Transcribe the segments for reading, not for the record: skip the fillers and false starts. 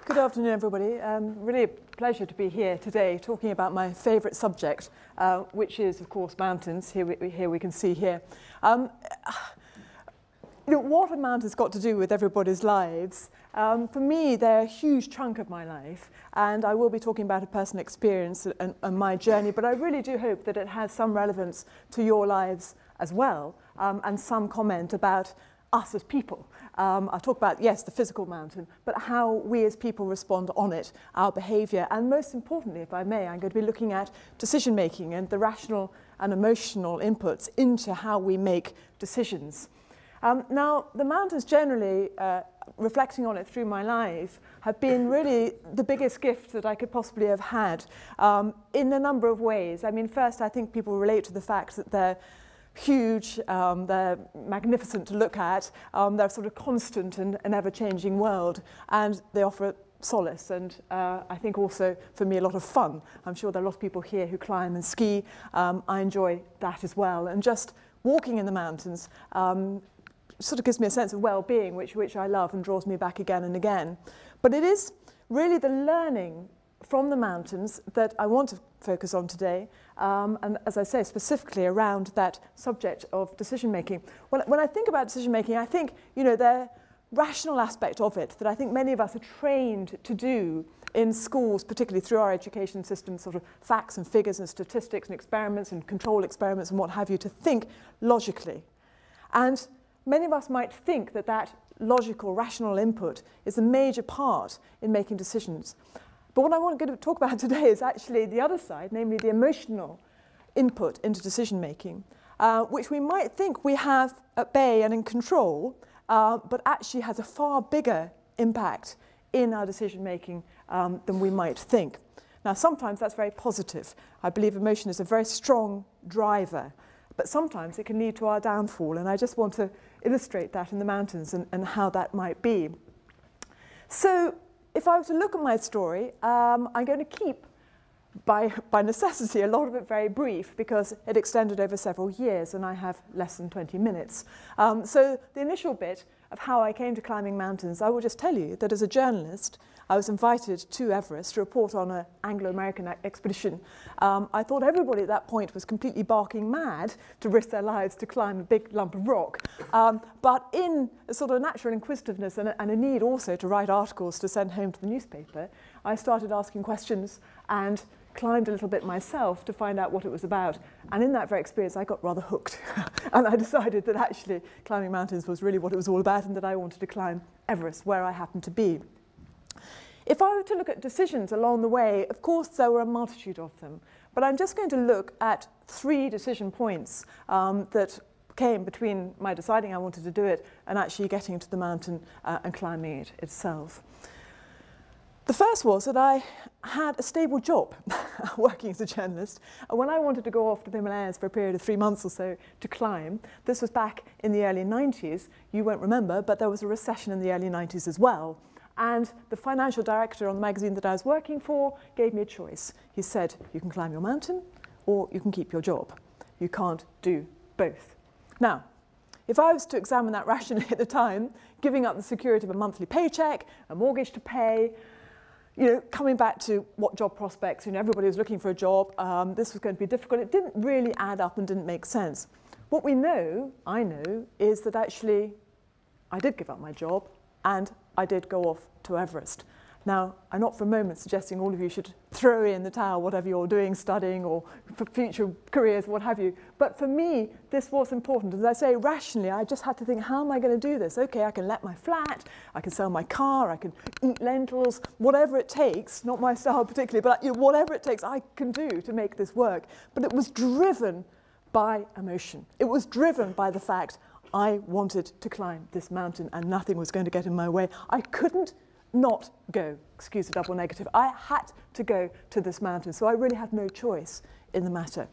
Good afternoon, everybody. Really a pleasure to be here today talking about my favourite subject, which is, of course, mountains. Here we can see here. What have mountains got to do with everybody's lives? For me, they're a huge chunk of my life, and I will be talking about a personal experience and my journey, but I really do hope that it has some relevance to your lives as well, and some comment about us as people. I'll talk about, yes, the physical mountain, but how we as people respond on it, our behaviour, and most importantly, if I may, I'm going to be looking at decision-making and the rational and emotional inputs into how we make decisions. Now, the mountains generally, reflecting on it through my life, have been really the biggest gift that I could possibly have had in a number of ways. I mean, first, I think people relate to the fact that they're huge, they're magnificent to look at, they're sort of constant and an ever-changing world, and they offer solace and I think also for me a lot of fun. I'm sure there are a lot of people here who climb and ski. I enjoy that as well, and just walking in the mountains sort of gives me a sense of well-being, which I love and draws me back again and again. But it is really the learning from the mountains that I want to focus on today, and as I say, specifically around that subject of decision-making. When I think about decision-making, I think, the rational aspect of it that I think many of us are trained to do in schools, particularly through our education system, sort of facts and figures and statistics and experiments and control experiments and what have you, to think logically. And many of us might think that that logical, rational input is a major part in making decisions. But what I want to talk about today is actually the other side, namely the emotional input into decision-making, which we might think we have at bay and in control, but actually has a far bigger impact in our decision-making than we might think. Now, sometimes that's very positive. I believe emotion is a very strong driver, but sometimes it can lead to our downfall, and I just want to illustrate that in the mountains and how that might be. So, if I were to look at my story, I'm going to keep, by necessity, a lot of it very brief because it extended over several years and I have less than 20 minutes. So the initial bit of how I came to climbing mountains, I will just tell you that as a journalist, I was invited to Everest to report on an Anglo-American expedition. I thought everybody at that point was completely barking mad to risk their lives to climb a big lump of rock. But in a sort of natural inquisitiveness and a need also to write articles to send home to the newspaper, I started asking questions and climbed a little bit myself to find out what it was about. And in that very experience, I got rather hooked. And I decided that actually climbing mountains was really what it was all about and that I wanted to climb Everest, where I happened to be. If I were to look at decisions along the way, of course there were a multitude of them, but I'm just going to look at 3 decision points that came between my deciding I wanted to do it and actually getting to the mountain and climbing it itself. The first was that I had a stable job working as a journalist, and when I wanted to go off to the Himalayas for a period of 3 months or so to climb, this was back in the early 90s, you won't remember, but there was a recession in the early 90s as well. And the financial director on the magazine that I was working for gave me a choice. He said, you can climb your mountain or you can keep your job. You can't do both. Now, if I was to examine that rationally at the time, giving up the security of a monthly paycheck, a mortgage to pay, coming back to what job prospects, everybody was looking for a job, this was going to be difficult. It didn't really add up and didn't make sense. What we know, I know, is that actually I did give up my job and I did go off to Everest. Now, I'm not for a moment suggesting all of you should throw in the towel, whatever you're doing, studying or for future careers, what have you. But for me, this was important. As I say, rationally, I just had to think, how am I going to do this? Okay, I can let my flat, I can sell my car, I can eat lentils, whatever it takes, not my style particularly, but whatever it takes I can do to make this work. But it was driven by emotion. It was driven by the fact I wanted to climb this mountain and nothing was going to get in my way. I couldn't not go, excuse the double negative. I had to go to this mountain, so I really had no choice in the matter.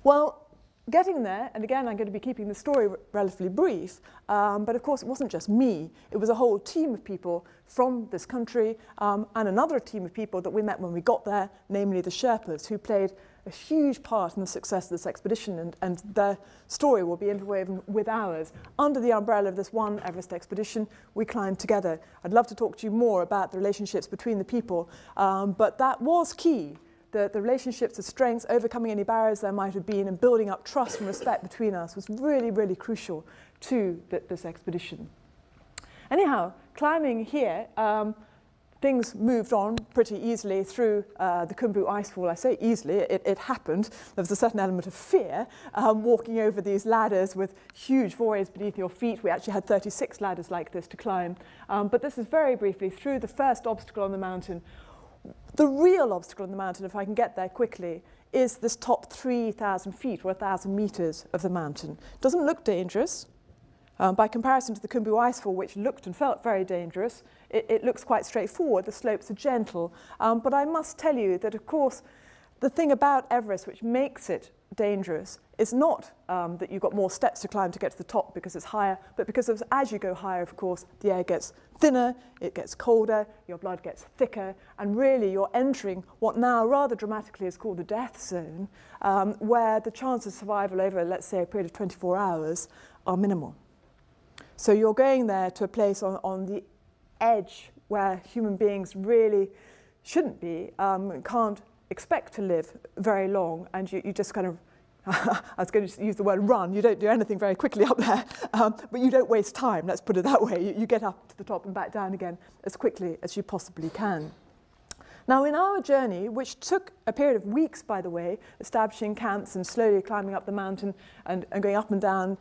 Well, getting there, and again I'm going to be keeping the story relatively brief, but of course it wasn't just me, it was a whole team of people from this country and another team of people that we met when we got there, namely the Sherpas, who played a huge part in the success of this expedition, and their story will be interwoven with ours. Under the umbrella of this one Everest expedition, we climbed together. I'd love to talk to you more about the relationships between the people, but that was key. The relationships of strengths, overcoming any barriers there might have been, and building up trust and respect between us was really, really crucial to this expedition. Anyhow, climbing here, things moved on pretty easily through the Khumbu icefall. I say easily, it happened. There was a certain element of fear walking over these ladders with huge voids beneath your feet. We actually had 36 ladders like this to climb. But this is very briefly through the first obstacle on the mountain. The real obstacle on the mountain, if I can get there quickly, is this top 3,000 feet or 1,000 meters of the mountain. It doesn't look dangerous. By comparison to the Khumbu icefall, which looked and felt very dangerous, it looks quite straightforward. The slopes are gentle. But I must tell you that, of course, the thing about Everest which makes it dangerous is not that you've got more steps to climb to get to the top because it's higher, but because as you go higher, of course, the air gets thinner, it gets colder, your blood gets thicker, and really you're entering what now rather dramatically is called the death zone, where the chance of survival over, let's say, a period of 24 hours are minimal. So you're going there to a place on the edge where human beings really shouldn't be, can't expect to live very long, and you just kind of, I was going to use the word run, you don't do anything very quickly up there, but you don't waste time, let's put it that way. You get up to the top and back down again as quickly as you possibly can. Now, in our journey, which took a period of weeks, by the way, establishing camps and slowly climbing up the mountain and going up and down,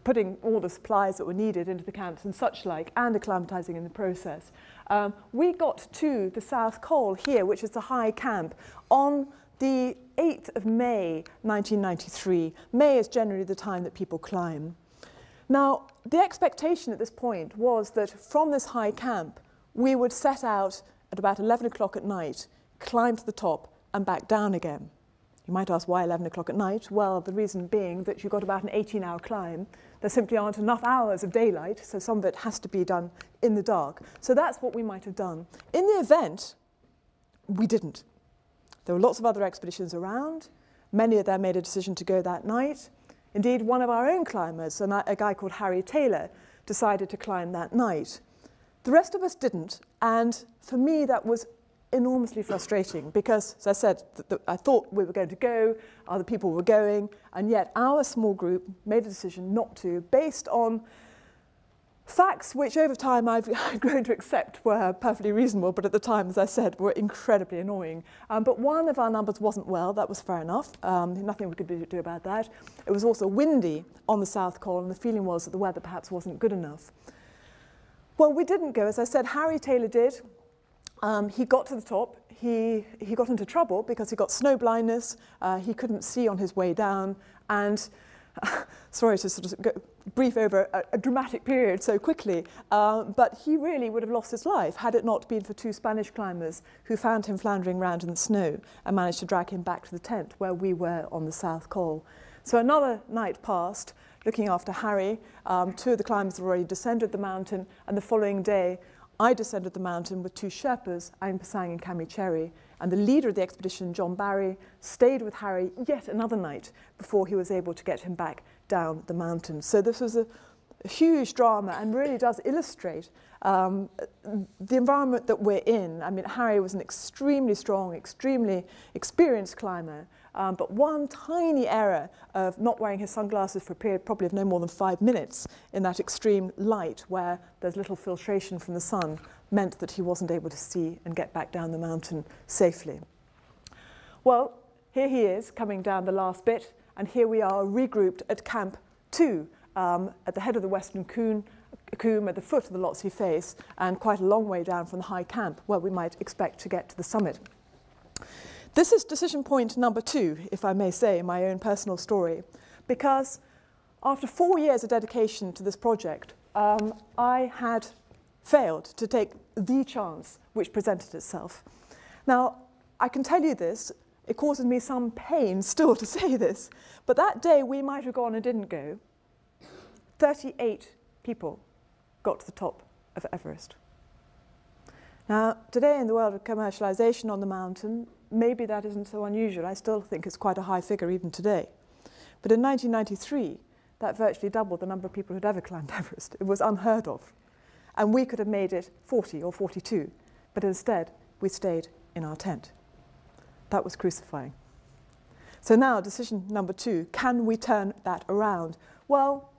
putting all the supplies that were needed into the camps and such like, and acclimatizing in the process. We got to the South Col here, which is the high camp, on the 8th of May, 1993. May is generally the time that people climb. Now, the expectation at this point was that from this high camp, we would set out at about 11 o'clock at night, climb to the top, and back down again. You might ask, why 11 o'clock at night? Well, the reason being that you've got about an 18-hour climb. There simply aren't enough hours of daylight, so some of it has to be done in the dark. So that's what we might have done. In the event, we didn't. There were lots of other expeditions around. Many of them made a decision to go that night. Indeed, one of our own climbers, a guy called Harry Taylor, decided to climb that night. The rest of us didn't, and for me that was enormously frustrating because, as I said, I thought we were going to go, other people were going, and yet our small group made a decision not to, based on facts which over time I've grown to accept were perfectly reasonable, but at the time, as I said, were incredibly annoying. But one of our numbers wasn't well, that was fair enough. Nothing we could do about that. It was also windy on the South Col, and the feeling was that the weather perhaps wasn't good enough. Well, we didn't go. As I said, Harry Taylor did. He got to the top. He got into trouble because he got snow blindness. He couldn't see on his way down. And sorry to sort of brief over a dramatic period so quickly, but he really would have lost his life had it not been for two Spanish climbers who found him floundering around in the snow and managed to drag him back to the tent where we were on the South Col. So another night passed looking after Harry. Two of the climbers had already descended the mountain, and the following day I descended the mountain with two Sherpas, Aung Pasang and Kami Cherry, and the leader of the expedition, John Barry, stayed with Harry yet another night before he was able to get him back down the mountain. So this was a huge drama and really does illustrate the environment that we're in. I mean, Harry was an extremely strong, extremely experienced climber, but one tiny error of not wearing his sunglasses for a period probably of no more than 5 minutes in that extreme light where there's little filtration from the sun meant that he wasn't able to see and get back down the mountain safely. Well, here he is coming down the last bit, and here we are regrouped at Camp 2 at the head of the Western Coombe at the foot of the Lhotse face, and quite a long way down from the high camp where we might expect to get to the summit. This is decision point number 2, if I may say, in my own personal story, because after 4 years of dedication to this project, I had failed to take the chance which presented itself. Now, I can tell you this, it causes me some pain still to say this, but that day we might have gone and didn't go. 38 people got to the top of Everest. Now, today in the world of commercialization on the mountain, maybe that isn't so unusual. I still think it's quite a high figure even today. But in 1993, that virtually doubled the number of people who'd ever climbed Everest. It was unheard of. And we could have made it 40 or 42, but instead we stayed in our tent. That was crucifying. So now, decision number 2, can we turn that around? Well,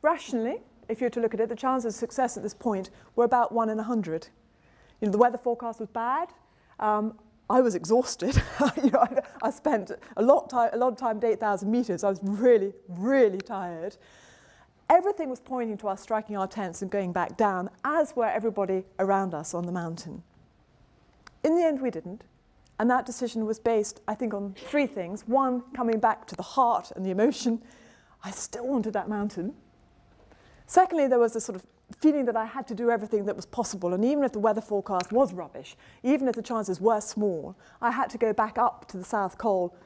rationally, if you were to look at it, the chances of success at this point were about 1 in 100. You know, the weather forecast was bad. I was exhausted. I spent a lot of time at 8,000 meters. I was really, really tired. Everything was pointing to us striking our tents and going back down, as were everybody around us on the mountain. In the end, we didn't. And that decision was based, I think, on 3 things. 1, coming back to the heart and the emotion. I still wanted that mountain. Secondly, there was this sort of feeling that I had to do everything that was possible. And even if the weather forecast was rubbish, even if the chances were small, I had to go back up to the South Col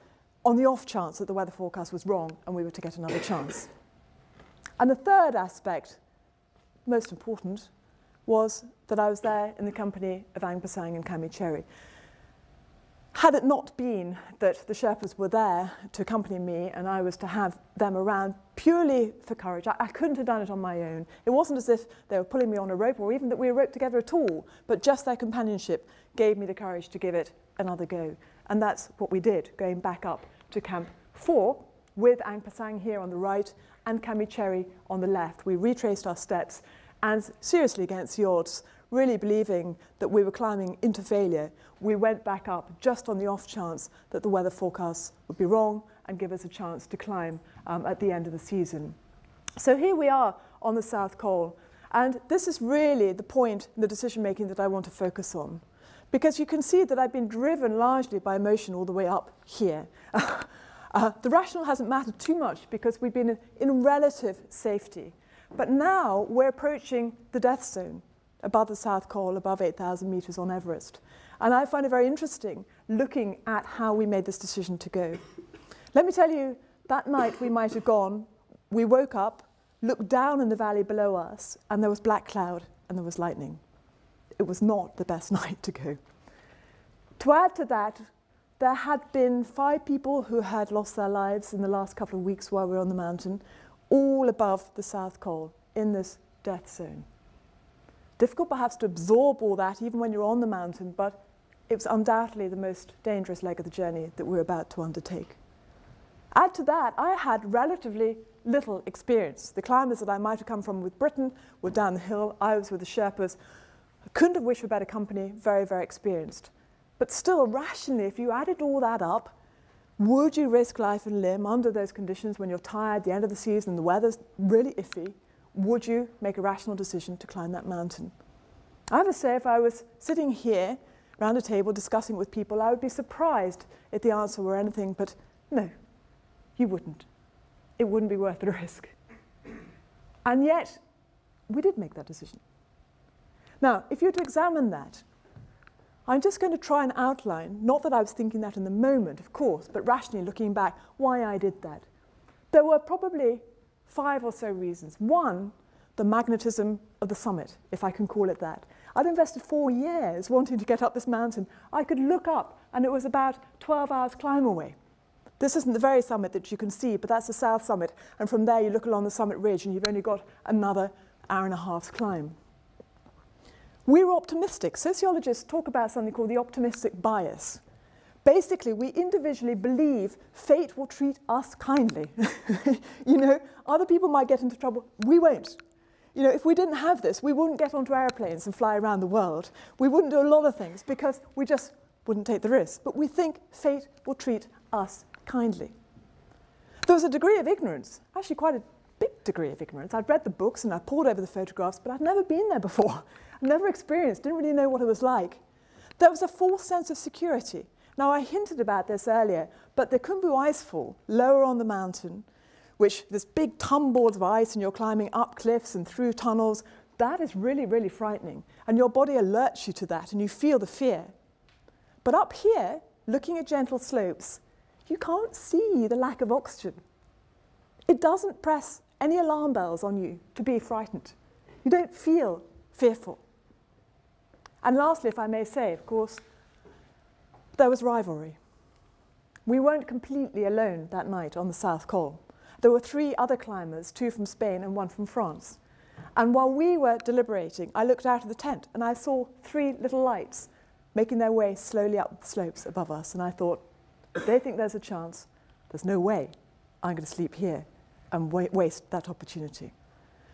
on the off chance that the weather forecast was wrong and we were to get another chance. And the third aspect, most important, was that I was there in the company of Ang Pasang and Kami Cherry. Had it not been that the Sherpas were there to accompany me and I was to have them around purely for courage, I couldn't have done it on my own. It wasn't as if they were pulling me on a rope or even that we were roped together at all, but just their companionship gave me the courage to give it another go. And that's what we did, going back up to Camp 4 with Ang Pasang here on the right and Kami Cherry on the left. We retraced our steps and, seriously against the odds, really believing that we were climbing into failure, we went back up just on the off chance that the weather forecasts would be wrong and give us a chance to climb at the end of the season. So here we are on the South Col, and this is really the point in the decision making that I want to focus on, because you can see that I've been driven largely by emotion all the way up here. The rational hasn't mattered too much because we've been in relative safety, but now we're approaching the death zone above the South Col, above 8,000 meters on Everest. And I find it very interesting looking at how we made this decision to go. Let me tell you, that night we might have gone, we woke up, looked down in the valley below us, and there was black cloud and there was lightning. It was not the best night to go. To add to that, there had been 5 people who had lost their lives in the last couple of weeks while we were on the mountain, all above the South Col in this death zone. Difficult perhaps to absorb all that even when you're on the mountain, but it was undoubtedly the most dangerous leg of the journey that we were about to undertake. Add to that, I had relatively little experience. The climbers that I might have come from with Britain were down the hill. I was with the Sherpas. I couldn't have wished for better company, very, very experienced. But still, rationally, if you added all that up, would you risk life and limb under those conditions when you're tired, the end of the season, the weather's really iffy? Would you make a rational decision to climb that mountain? I have to say, if I was sitting here around a table discussing with people, I would be surprised if the answer were anything but no, you wouldn't. It wouldn't be worth the risk. And yet, we did make that decision. Now, if you were to examine that, I'm just going to try and outline, not that I was thinking that in the moment, of course, but rationally looking back, why I did that. There were probably 5 or so reasons. 1, the magnetism of the summit, if I can call it that. I'd invested 4 years wanting to get up this mountain. I could look up, and it was about 12 hours climb away. This isn't the very summit that you can see, but that's the south summit, and from there you look along the summit ridge, and you've only got another hour and a half's climb. We were optimistic. Sociologists talk about something called the optimistic bias. Basically, we individually believe fate will treat us kindly. You know, other people might get into trouble. We won't. You know, if we didn't have this, we wouldn't get onto airplanes and fly around the world. We wouldn't do a lot of things because we just wouldn't take the risk. But we think fate will treat us kindly. There was a degree of ignorance, actually quite a big degree of ignorance. I'd read the books and I pored over the photographs, but I'd never been there before. I'd never experienced, didn't really know what it was like. There was a false sense of security. Now, I hinted about this earlier, but the Khumbu icefall, lower on the mountain, which there's big tumbles of ice and you're climbing up cliffs and through tunnels, that is really, really frightening. And your body alerts you to that and you feel the fear. But up here, looking at gentle slopes, you can't see the lack of oxygen. It doesn't press any alarm bells on you to be frightened. You don't feel fearful. And lastly, if I may say, of course, there was rivalry. We weren't completely alone that night on the South Col. There were 3 other climbers, 2 from Spain and 1 from France. And while we were deliberating, I looked out of the tent and I saw 3 little lights making their way slowly up the slopes above us. And I thought, if they think there's a chance, there's no way I'm going to sleep here and waste that opportunity.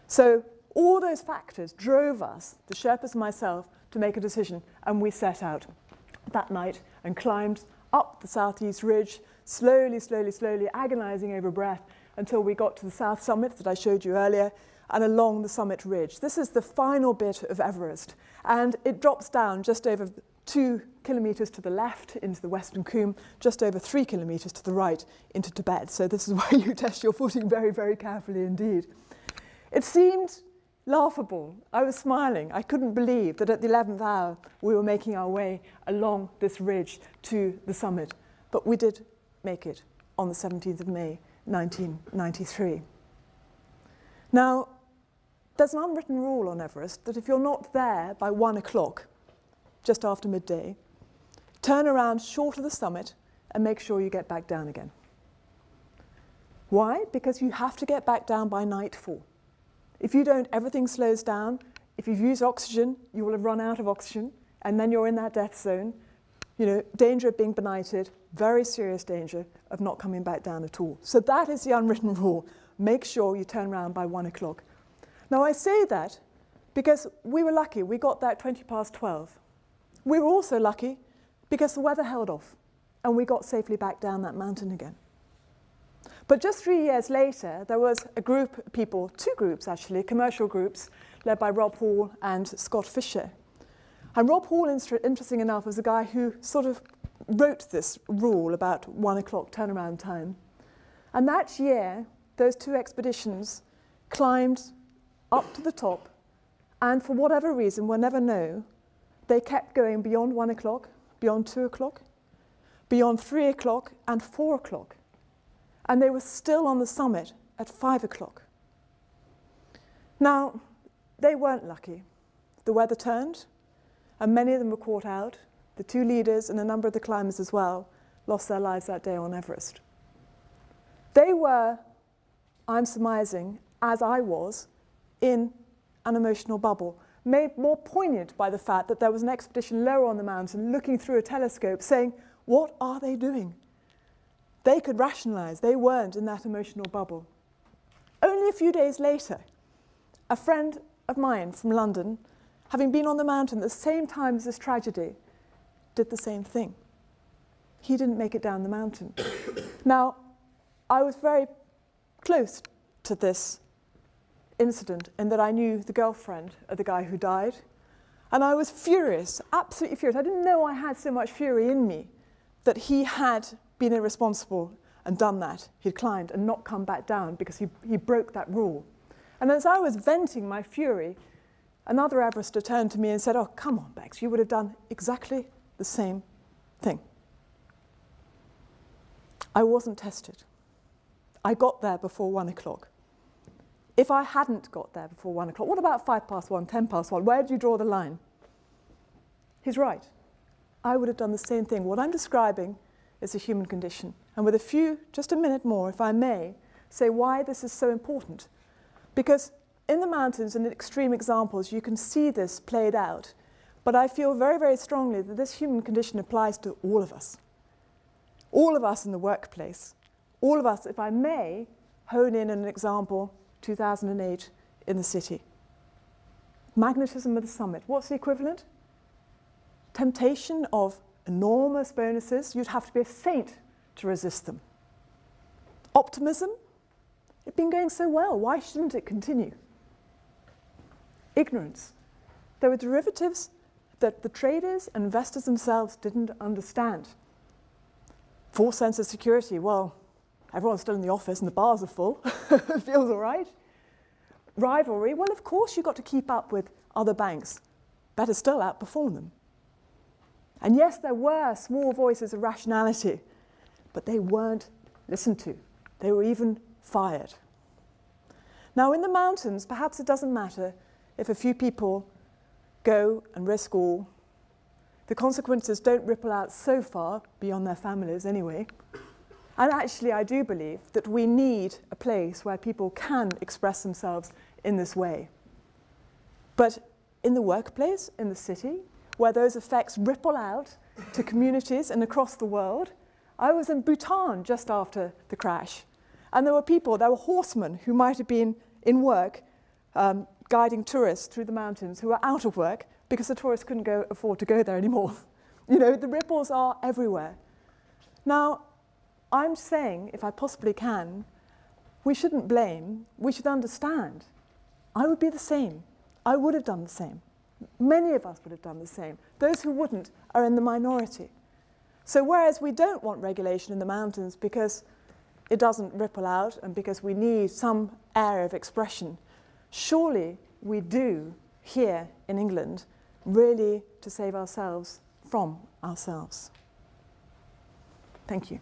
So all those factors drove us, the Sherpas and myself, to make a decision, and we set out that night and climbed up the southeast ridge, slowly, slowly, slowly, agonizing over breath, until we got to the south summit that I showed you earlier, and along the summit ridge. This is the final bit of Everest, and it drops down just over 2 kilometers to the left into the Western Coombe, just over 3 kilometers to the right into Tibet. So this is where you test your footing very, very carefully indeed. It seemed laughable. I was smiling. I couldn't believe that at the 11th hour we were making our way along this ridge to the summit. But we did make it on the 17th of May, 1993. Now, there's an unwritten rule on Everest that if you're not there by 1 o'clock, just after midday, turn around short of the summit and make sure you get back down again. Why? Because you have to get back down by nightfall. If you don't, everything slows down. If you've used oxygen, you will have run out of oxygen, and then you're in that death zone. You know, danger of being benighted, very serious danger of not coming back down at all. So that is the unwritten rule. Make sure you turn around by 1 o'clock. Now, I say that because we were lucky. We got there at 20 past 12. We were also lucky because the weather held off, and we got safely back down that mountain again. But just 3 years later, there was a group of people, 2 groups actually, commercial groups, led by Rob Hall and Scott Fisher. And Rob Hall, interesting enough, was the guy who sort of wrote this rule about 1 o'clock turnaround time. And that year, those 2 expeditions climbed up to the top, and for whatever reason, we'll never know, they kept going beyond 1 o'clock, beyond 2 o'clock, beyond 3 o'clock, and 4 o'clock. And they were still on the summit at 5 o'clock. Now, they weren't lucky. The weather turned, and many of them were caught out. The 2 leaders and a number of the climbers as well lost their lives that day on Everest. They were, I'm surmising, as I was, in an emotional bubble, made more poignant by the fact that there was an expedition lower on the mountain looking through a telescope saying, what are they doing? They could rationalize. They weren't in that emotional bubble. Only a few days later, a friend of mine from London, having been on the mountain at the same time as this tragedy, did the same thing. He didn't make it down the mountain. Now, I was very close to this incident in that I knew the girlfriend of the guy who died, and I was furious, absolutely furious. I didn't know I had so much fury in me that he had been irresponsible and done that. He'd climbed and not come back down because he broke that rule. And as I was venting my fury, another Everester turned to me and said, oh, come on, Bex, you would have done exactly the same thing. I wasn't tested. I got there before 1 o'clock. If I hadn't got there before 1 o'clock, what about 5 past 1, 10 past 1? Where do you draw the line? He's right. I would have done the same thing. What I'm describing is a human condition. And with just a minute more, if I may, say why this is so important. Because in the mountains and in extreme examples, you can see this played out. But I feel very, very strongly that this human condition applies to all of us. All of us in the workplace. All of us, if I may, hone in on an example, 2008 in the city. Magnetism of the summit. What's the equivalent? Temptation of enormous bonuses. You'd have to be a saint to resist them. Optimism. It's been going so well. Why shouldn't it continue? Ignorance. There were derivatives that the traders and investors themselves didn't understand. False sense of security. Well, everyone's still in the office and the bars are full. It feels all right. Rivalry. Well, of course you've got to keep up with other banks. Better still, outperform them. And yes, there were small voices of rationality, but they weren't listened to. They were even fired. Now, in the mountains, perhaps it doesn't matter if a few people go and risk all. the consequences don't ripple out so far, beyond their families anyway. And actually, I do believe that we need a place where people can express themselves in this way. But in the workplace, in the city, where those effects ripple out to communities and across the world, I was in Bhutan just after the crash. And there were horsemen who might have been in work guiding tourists through the mountains who were out of work because the tourists couldn't afford to go there anymore. You know, the ripples are everywhere. Now, I'm saying, if I possibly can, we shouldn't blame, we should understand. I would be the same. I would have done the same. Many of us would have done the same. Those who wouldn't are in the minority. So whereas we don't want regulation in the mountains because it doesn't ripple out and because we need some area of expression, surely we do here in England really to save ourselves from ourselves. Thank you.